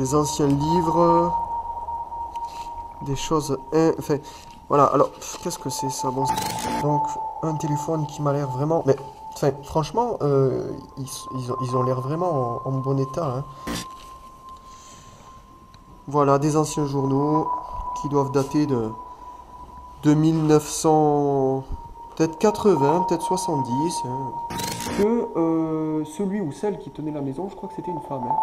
des anciens livres, des choses... Enfin, voilà, alors, qu'est-ce que c'est ça? Bon, donc, un téléphone qui m'a l'air vraiment... Mais, enfin, franchement, ils ont l'air vraiment en bon état, hein. Voilà, des anciens journaux qui doivent dater de 1900... Peut-être 80, peut-être 70, hein. Que celui ou celle qui tenait la maison, je crois que c'était une femme, hein.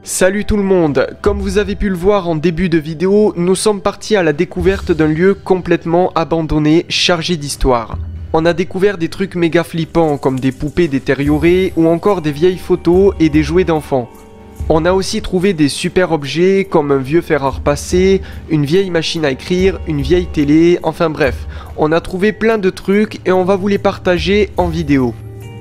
Salut tout le monde, comme vous avez pu le voir en début de vidéo, nous sommes partis à la découverte d'un lieu complètement abandonné, chargé d'histoire. On a découvert des trucs méga flippants comme des poupées détériorées ou encore des vieilles photos et des jouets d'enfants. On a aussi trouvé des super objets comme un vieux fer à repasser, une vieille machine à écrire, une vieille télé, enfin bref, on a trouvé plein de trucs et on va vous les partager en vidéo.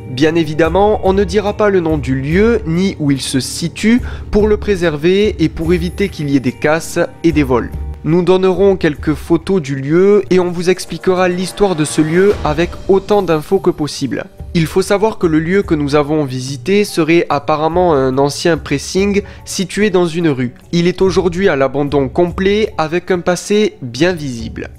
Bien évidemment, on ne dira pas le nom du lieu ni où il se situe pour le préserver et pour éviter qu'il y ait des casses et des vols. Nous donnerons quelques photos du lieu et on vous expliquera l'histoire de ce lieu avec autant d'infos que possible. Il faut savoir que le lieu que nous avons visité serait apparemment un ancien pressing situé dans une rue. Il est aujourd'hui à l'abandon complet avec un passé bien visible.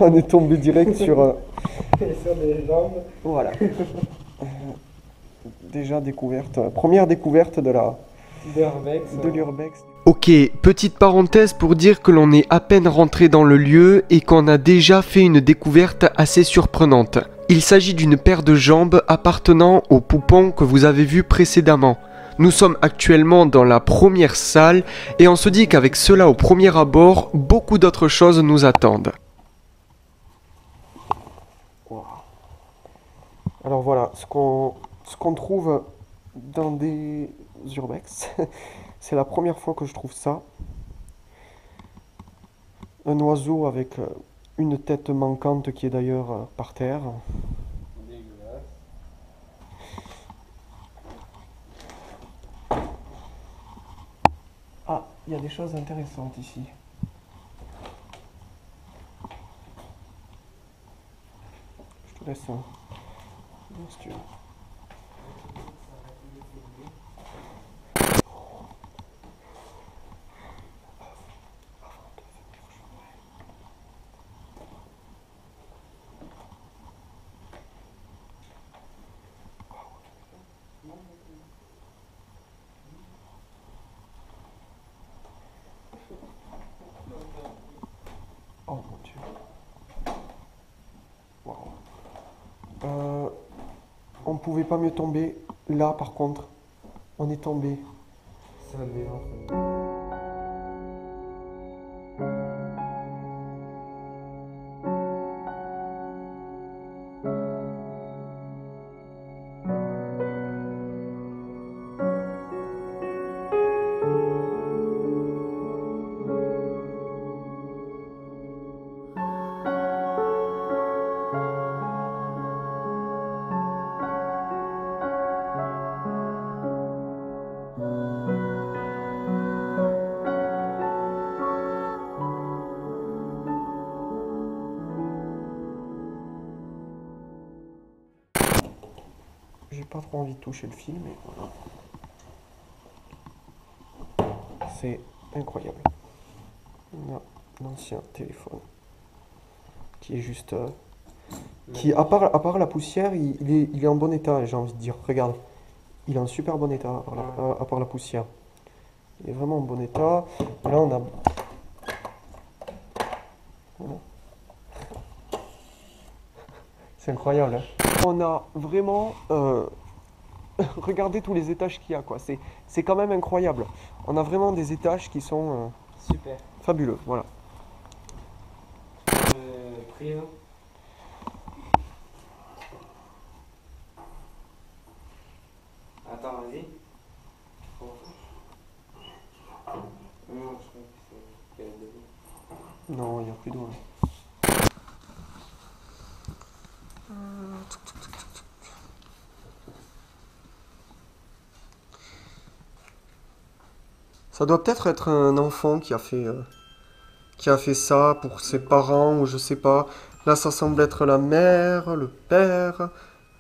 On est tombé direct sur... Sur des jambes. Voilà. Déjà découverte, première découverte de l'urbex. Ok, petite parenthèse pour dire que l'on est à peine rentré dans le lieu et qu'on a déjà fait une découverte assez surprenante. Il s'agit d'une paire de jambes appartenant au poupon que vous avez vu précédemment. Nous sommes actuellement dans la première salle et on se dit qu'avec cela au premier abord, beaucoup d'autres choses nous attendent. Wow. Alors voilà, ce qu'on trouve dans des urbex, c'est la première fois que je trouve ça. Un oiseau avec une tête manquante qui est d'ailleurs par terre. Dégueulasse. Ah, il y a des choses intéressantes ici. Je te laisse si tu veux. Oh mon Dieu. Waouh. On pouvait pas mieux tomber. Là par contre, on est tombé. C'est un néant. J'ai pas trop envie de toucher le fil, mais voilà. C'est incroyable. On a l'ancien téléphone qui est juste... qui, à part la poussière, il est en bon état, j'ai envie de dire. Regarde, il est en super bon état, à part la poussière. Il est vraiment en bon état. Et là, on a... Voilà. C'est incroyable. Hein. On a vraiment... regardez tous les étages qu'il y a, quoi. C'est quand même incroyable. On a vraiment des étages qui sont Super. fabuleux, voilà. Prix, hein. Attends, vas-y. Non, je crois que c'est... Non, il n'y a plus d'eau. Ça doit peut-être être un enfant qui a fait ça pour ses parents ou je sais pas. Là, ça semble être la mère, le père,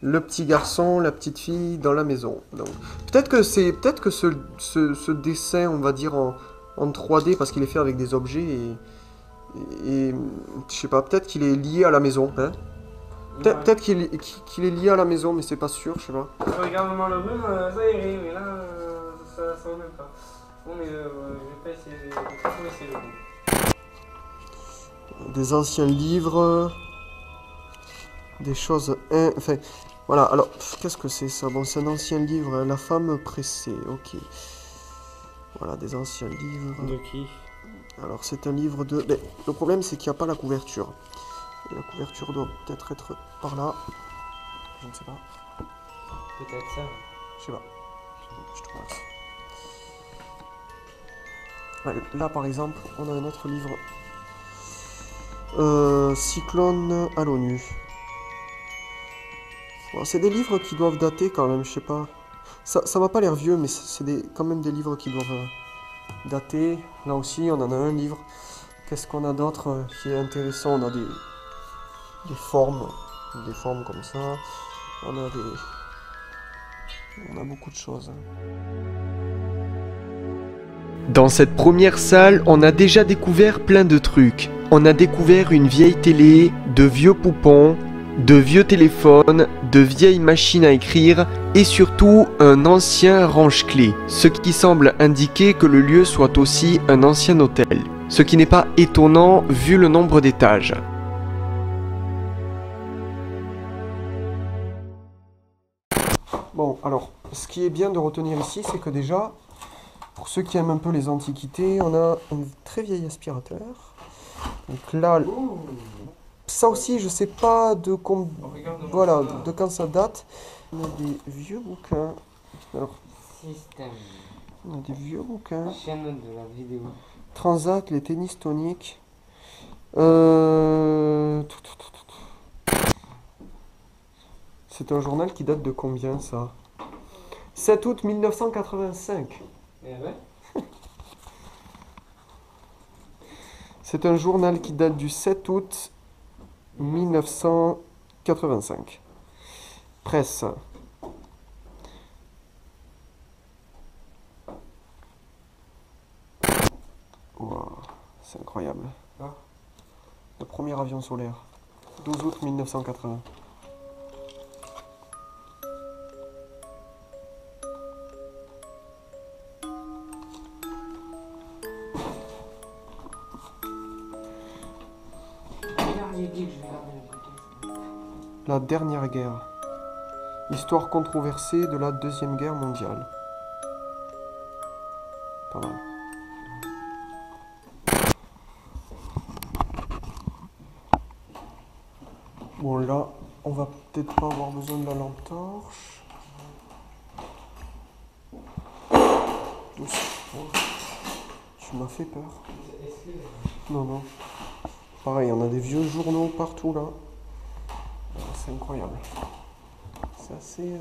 le petit garçon, la petite fille dans la maison. Donc, peut-être que ce dessin, on va dire en 3D parce qu'il est fait avec des objets et je sais pas, peut-être qu'il est lié à la maison. Hein. Peut-être qu'il est lié à la maison, mais c'est pas sûr, je sais pas. Je regarde dans le room, ça irait, mais là, ça va même pas. Bon, mais je vais pas essayer. Je vais pas essayer le room. Des anciens livres, des choses... Enfin, voilà, alors, qu'est-ce que c'est ça? Bon, c'est un ancien livre, La femme pressée, ok. Voilà, des anciens livres. De qui? Alors, c'est un livre de... Mais, le problème, c'est qu'il n'y a pas la couverture. Et la couverture doit peut-être être par là. Je ne sais pas. Peut-être ça. Je sais pas. Je te passe. Ouais, là, par exemple, on a un autre livre. Cyclone à l'ONU. Bon, c'est des livres qui doivent dater quand même, je sais pas. Ça m'a pas l'air vieux, mais c'est quand même des livres qui doivent dater. Là aussi, on en a un livre. Qu'est-ce qu'on a d'autre qui est intéressant? On a des formes comme ça. On a beaucoup de choses. Dans cette première salle, on a déjà découvert plein de trucs. On a découvert une vieille télé, de vieux poupons, de vieux téléphones, de vieilles machines à écrire et surtout un ancien range-clés, ce qui semble indiquer que le lieu soit aussi un ancien hôtel. Ce qui n'est pas étonnant vu le nombre d'étages. Bon, alors, ce qui est bien de retenir ici, c'est que déjà, pour ceux qui aiment un peu les antiquités, on a un très vieil aspirateur. Donc là, ça aussi, je sais pas de quand ça date. On a des vieux bouquins. Alors, Système. on a des vieux bouquins. Chaîne de la vidéo. Transat, les tennis toniques. C'est un journal qui date de combien, ça? 7 août 1985. Eh ouais. C'est un journal qui date du 7 août 1985. Presse. Wow, c'est incroyable. Ah. Le premier avion solaire. 12 août 1980. La dernière guerre. Histoire controversée de la Deuxième Guerre mondiale. Pas mal. Bon là, on va peut-être pas avoir besoin de la lampe torche. Doucement. Tu m'as fait peur. Non, non. Pareil, on a des vieux journaux partout là. C'est incroyable. C'est assez...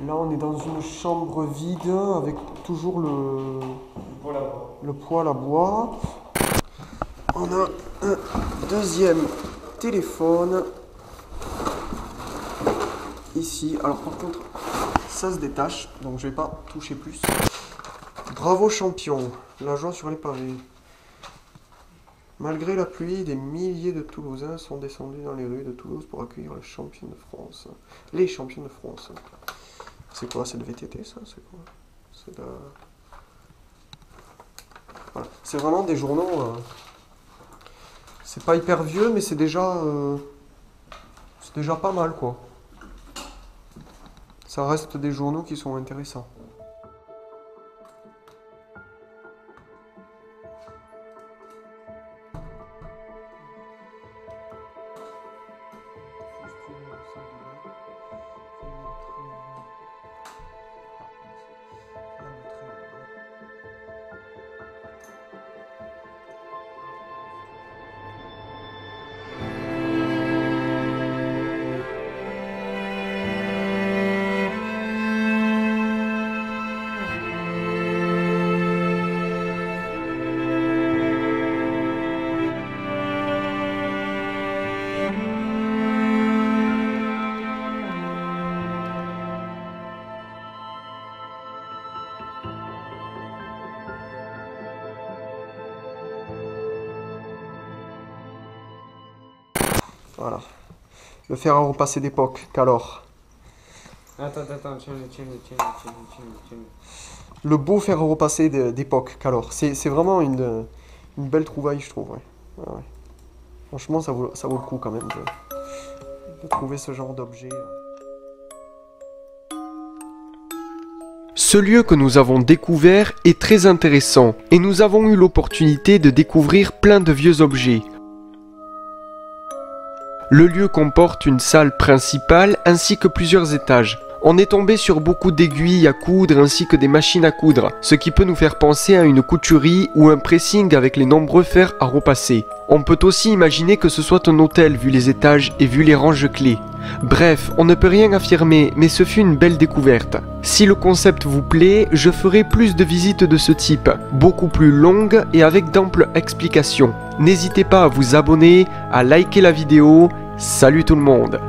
Là, on est dans une chambre vide avec toujours le poêle à bois. On a un deuxième téléphone. ici. Alors par contre, ça se détache, donc je vais pas toucher plus. Bravo champion, la joie sur les pavés. Malgré la pluie, des milliers de Toulousains sont descendus dans les rues de Toulouse pour accueillir les champions de France. Les champions de France. C'est quoi? C'est le VTT ça? C'est quoi? C'est la... Voilà. C'est vraiment des journaux... C'est pas hyper vieux, mais c'est déjà pas mal, quoi. Ça reste des journaux qui sont intéressants. Voilà. Le fer à repasser d'époque, qu'alors. Attends, tiens-le. Le beau fer à repasser d'époque, qu'alors. C'est vraiment une belle trouvaille, je trouve. Ouais. Ouais. Franchement, ça vaut le coup quand même de trouver ce genre d'objet. Ce lieu que nous avons découvert est très intéressant et nous avons eu l'opportunité de découvrir plein de vieux objets. Le lieu comporte une salle principale ainsi que plusieurs étages. On est tombé sur beaucoup d'aiguilles à coudre ainsi que des machines à coudre, ce qui peut nous faire penser à une couturerie ou un pressing avec les nombreux fers à repasser. On peut aussi imaginer que ce soit un hôtel vu les étages et vu les range-clés. Bref, on ne peut rien affirmer, mais ce fut une belle découverte. Si le concept vous plaît, je ferai plus de visites de ce type, beaucoup plus longues et avec d'amples explications. N'hésitez pas à vous abonner, à liker la vidéo. Salut tout le monde!